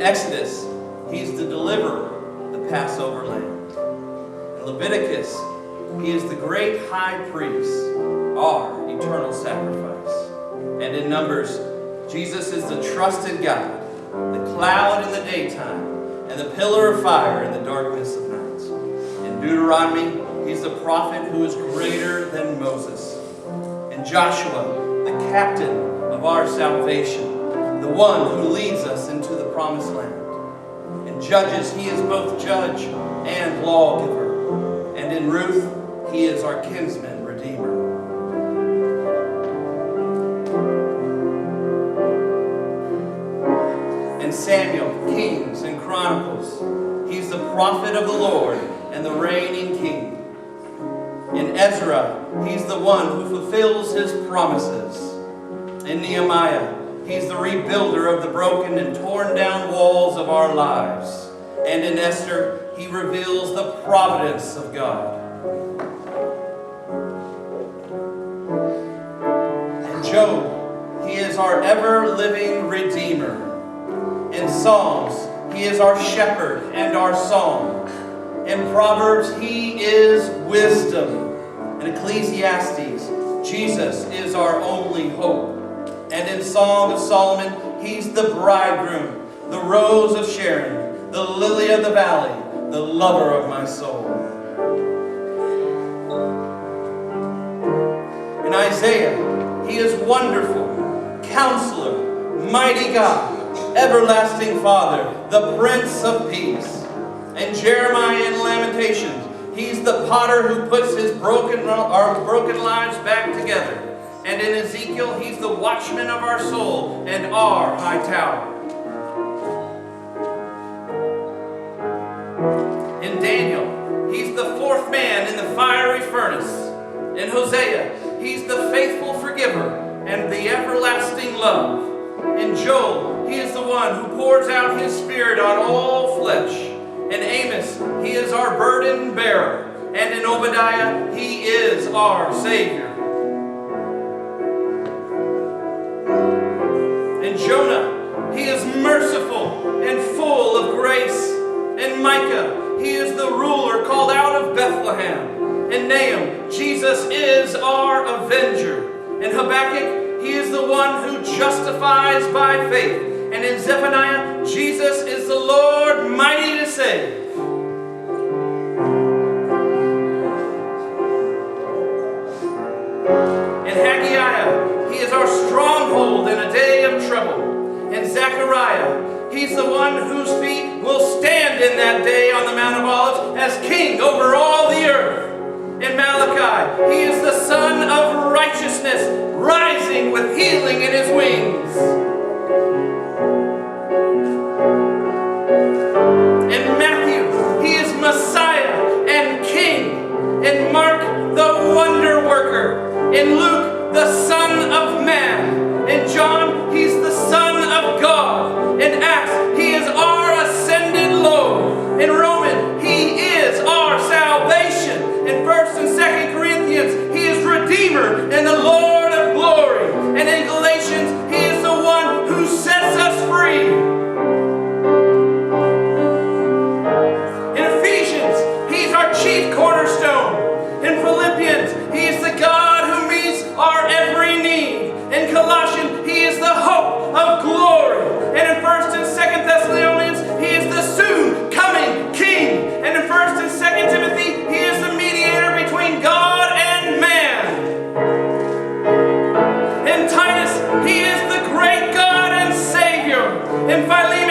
Exodus, he's the deliverer, the Passover lamb. In Leviticus, he is the great high priest, our eternal sacrifice. And in Numbers, Jesus is the trusted God, the cloud in the daytime, and the pillar of fire in the darkness of night. In Deuteronomy, he's the prophet who is greater than Moses. In Joshua, the captain of our salvation, the one who leads us into the promised land. In Judges, he is both judge and lawgiver. And in Ruth, he is our kinsman redeemer. In Samuel, Kings, and Chronicles, he's the prophet of the Lord and the reigning king. In Ezra, he's the one who fulfills his promises. In Nehemiah, he's the rebuilder of the broken and torn down walls of our lives. And in Esther, he reveals the providence of God. In Job, he is our ever-living Redeemer. In Psalms, he is our shepherd and our song. In Proverbs, he is wisdom. In Ecclesiastes, Jesus is our only hope. And in Song of Solomon, he's the bridegroom, the rose of Sharon, the lily of the valley, the lover of my soul. In Isaiah, he is wonderful, counselor, mighty God, everlasting Father, the Prince of Peace. In Jeremiah and Lamentations, he's the potter who puts our broken lives back together. And in Ezekiel, he's the watchman of our soul and our high tower. In Daniel, he's the fourth man in the fiery furnace. In Hosea, he's the faithful forgiver and the everlasting love. In Joel, he is the one who pours out his spirit on all flesh. In Amos, he is our burden bearer. And in Obadiah, he is our Savior. In Jonah, he is merciful and full of grace. In Micah, he is the ruler called out of Bethlehem. In Nahum, Jesus is our avenger. In Habakkuk, he is the one who justifies by faith. And in Zephaniah, Jesus is the Lord mighty to save. In Haggai, he is our stronghold in a day of trouble. In Zechariah, he's the one whose feet will stand in that day on the Mount of Olives as king over all the earth. In Malachi, he is the Son of righteousness, rising with healing in his wings. In Matthew, he is Messiah and King. In Mark, the wonder worker. In Luke, the Son of Man. In John, he's the Son of God. In Acts, he is our ascended Lord. In Romans, he is our salvation. In 1st and 2nd Corinthians, he is Redeemer and the Lord of glory. And in Galatians, he is the one who sets us free. In Ephesians, he's our chief cornerstone. In Philippians, he is the God who meets our every need. In Colossians, he is the hope of glory. And in 1st and 2nd Thessalonians, he is the soon coming King. And in 1st and 2nd Timothy, he is the mediator between God and man. In Titus, he is the great God and Savior. In Philemon,